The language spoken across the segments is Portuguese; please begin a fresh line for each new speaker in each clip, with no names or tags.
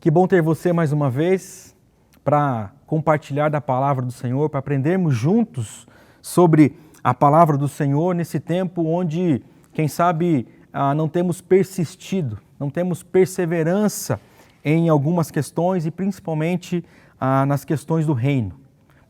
Que bom ter você mais uma vez para compartilhar da palavra do Senhor, para aprendermos juntos sobre a palavra do Senhor nesse tempo onde, quem sabe, não temos persistido, não temos perseverança em algumas questões e principalmente nas questões do reino.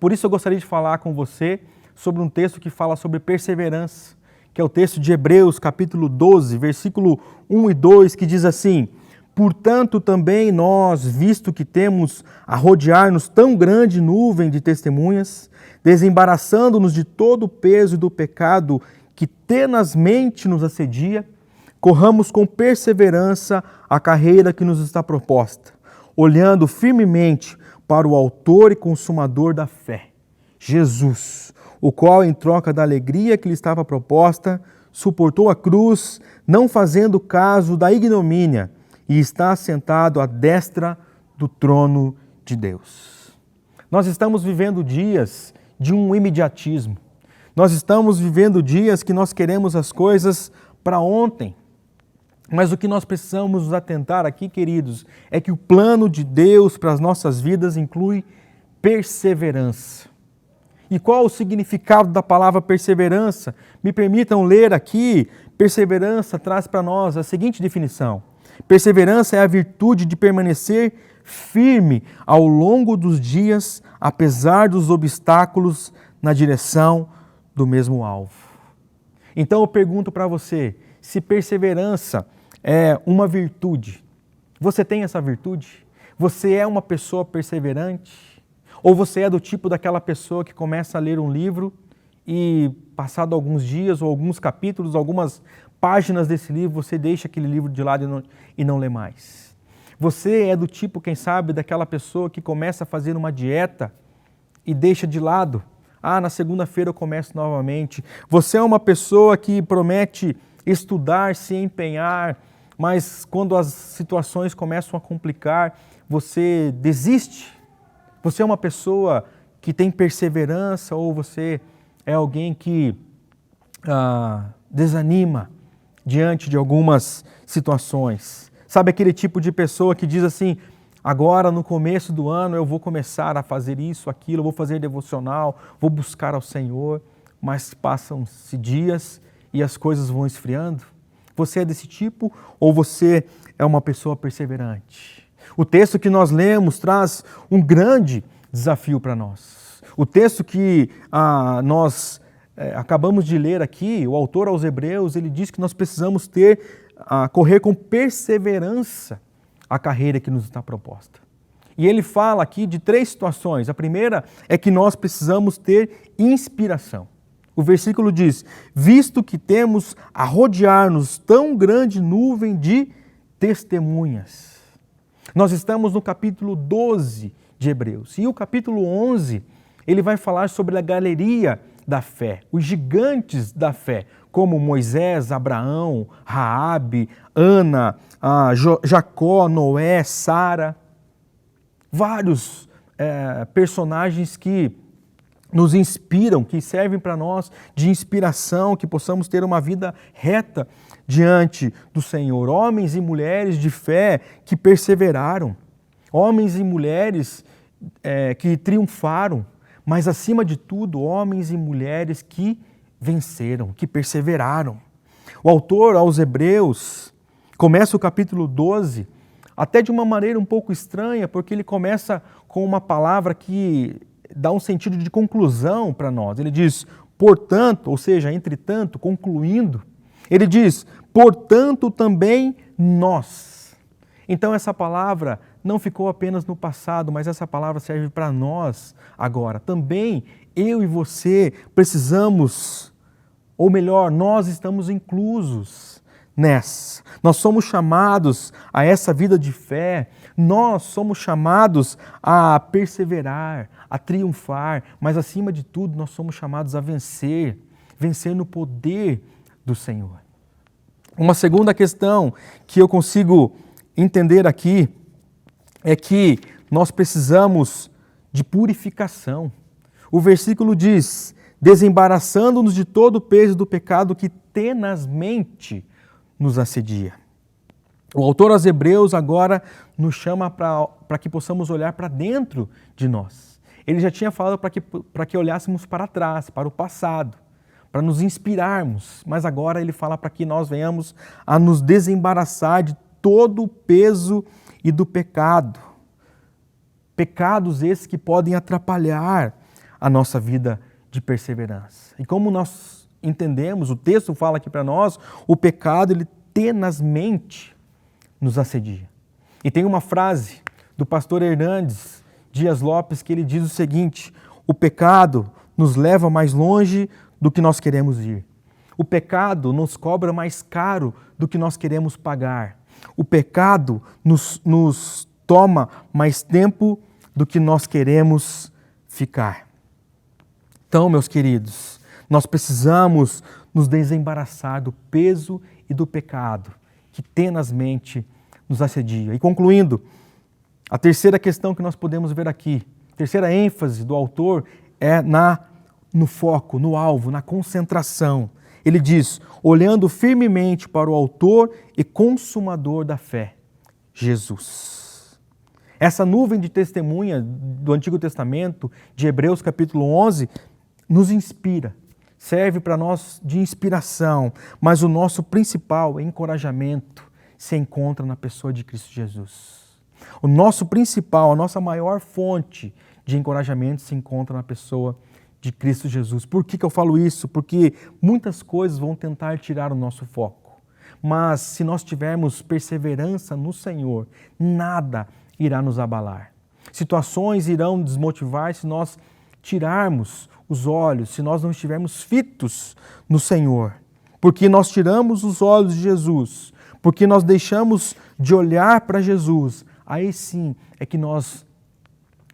Por isso eu gostaria de falar com você sobre um texto que fala sobre perseverança, que é o texto de Hebreus, capítulo 12, versículo 1 e 2, que diz assim: portanto, também nós, visto que temos a rodear-nos tão grande nuvem de testemunhas, desembaraçando-nos de todo o peso do pecado que tenazmente nos assedia, corramos com perseverança a carreira que nos está proposta, olhando firmemente para o autor e consumador da fé, Jesus, o qual, em troca da alegria que lhe estava proposta, suportou a cruz, não fazendo caso da ignomínia, e está assentado à destra do trono de Deus. Nós estamos vivendo dias de um imediatismo. Nós estamos vivendo dias que nós queremos as coisas para ontem. Mas o que nós precisamos nos atentar aqui, queridos, é que o plano de Deus para as nossas vidas inclui perseverança. E qual o significado da palavra perseverança? Me permitam ler aqui. Perseverança traz para nós a seguinte definição: perseverança é a virtude de permanecer firme ao longo dos dias, apesar dos obstáculos na direção do mesmo alvo. Então eu pergunto para você, se perseverança é uma virtude, você tem essa virtude? Você é uma pessoa perseverante? Ou você é do tipo daquela pessoa que começa a ler um livro e, passado alguns dias ou alguns capítulos, algumas páginas desse livro, você deixa aquele livro de lado e não lê mais? Você é do tipo, quem sabe, daquela pessoa que começa a fazer uma dieta e deixa de lado? Na segunda-feira eu começo novamente. Você é uma pessoa que promete estudar, se empenhar, mas quando as situações começam a complicar, você desiste? Você é uma pessoa que tem perseverança ou você é alguém que desanima diante de algumas situações? Sabe aquele tipo de pessoa que diz assim: agora no começo do ano eu vou começar a fazer isso, aquilo, eu vou fazer devocional, vou buscar ao Senhor, mas passam-se dias e as coisas vão esfriando? Você é desse tipo ou você é uma pessoa perseverante? O texto que nós lemos traz um grande desafio para nós. O texto que nós acabamos de ler aqui, o autor aos Hebreus, ele diz que nós precisamos correr com perseverança a carreira que nos está proposta. E ele fala aqui de 3 situações. A primeira é que nós precisamos ter inspiração. O versículo diz: visto que temos a rodear-nos tão grande nuvem de testemunhas. Nós estamos no capítulo 12 de Hebreus. E o capítulo 11, ele vai falar sobre a galeria da fé, os gigantes da fé, como Moisés, Abraão, Raabe, Ana, Jacó, Noé, Sara. Vários personagens que nos inspiram, que servem para nós de inspiração, que possamos ter uma vida reta diante do Senhor. Homens e mulheres de fé que perseveraram, homens e mulheres que triunfaram, mas acima de tudo, homens e mulheres que venceram, que perseveraram. O autor aos Hebreus começa o capítulo 12 até de uma maneira um pouco estranha, porque ele começa com uma palavra que dá um sentido de conclusão para nós. Ele diz, portanto, ou seja, entretanto, concluindo, ele diz, portanto também nós. Então essa palavra não ficou apenas no passado, mas essa palavra serve para nós agora. Também eu e você precisamos, ou melhor, nós estamos inclusos nessa. Nós somos chamados a essa vida de fé, nós somos chamados a perseverar, a triunfar, mas acima de tudo nós somos chamados a vencer, vencer no poder do Senhor. Uma segunda questão que eu consigo entender aqui é que nós precisamos de purificação. O versículo diz, desembaraçando-nos de todo o peso do pecado que tenazmente nos assedia. O autor aos Hebreus agora nos chama para que possamos olhar para dentro de nós. Ele já tinha falado para que olhássemos para trás, para o passado, para nos inspirarmos, mas agora ele fala para que nós venhamos a nos desembaraçar de todo o peso e do pecado. Pecados esses que podem atrapalhar a nossa vida de perseverança. E como nós entendemos, o texto fala aqui para nós, o pecado ele tenazmente nos assedia. E tem uma frase do pastor Hernandes Dias Lopes que ele diz o seguinte: o pecado nos leva mais longe do que nós queremos ir. O pecado nos cobra mais caro do que nós queremos pagar. O pecado nos toma mais tempo do que nós queremos ficar. Então, meus queridos, nós precisamos nos desembaraçar do peso e do pecado que tenazmente nos assedia. E concluindo, a terceira questão que nós podemos ver aqui, a terceira ênfase do autor é no foco, no alvo, na concentração. Ele diz, olhando firmemente para o autor e consumador da fé, Jesus. Essa nuvem de testemunha do Antigo Testamento, de Hebreus capítulo 11, nos inspira, serve para nós de inspiração, mas o nosso principal encorajamento se encontra na pessoa de Cristo Jesus. O nosso principal, a nossa maior fonte de encorajamento se encontra na pessoa de Cristo Jesus. Por que eu falo isso? Porque muitas coisas vão tentar tirar o nosso foco. Mas se nós tivermos perseverança no Senhor, nada irá nos abalar. Situações irão desmotivar se nós tirarmos os olhos, se nós não estivermos fitos no Senhor. Porque nós tiramos os olhos de Jesus, porque nós deixamos de olhar para Jesus, aí sim é que nós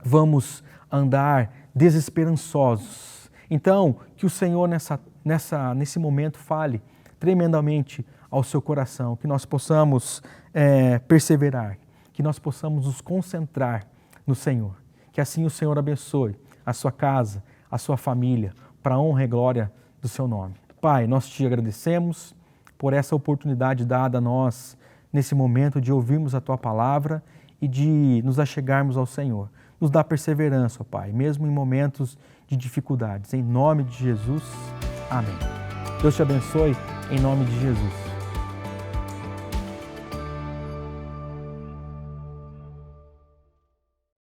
vamos andar desesperançosos. Então, que o Senhor nesse momento fale tremendamente ao seu coração, que nós possamos perseverar, que nós possamos nos concentrar no Senhor. Que assim o Senhor abençoe a sua casa, a sua família, para a honra e glória do seu nome. Pai, nós te agradecemos por essa oportunidade dada a nós nesse momento de ouvirmos a tua palavra e de nos achegarmos ao Senhor. Nos dá perseverança, ó Pai, mesmo em momentos de dificuldades. Em nome de Jesus, amém. Deus te abençoe, em nome de Jesus.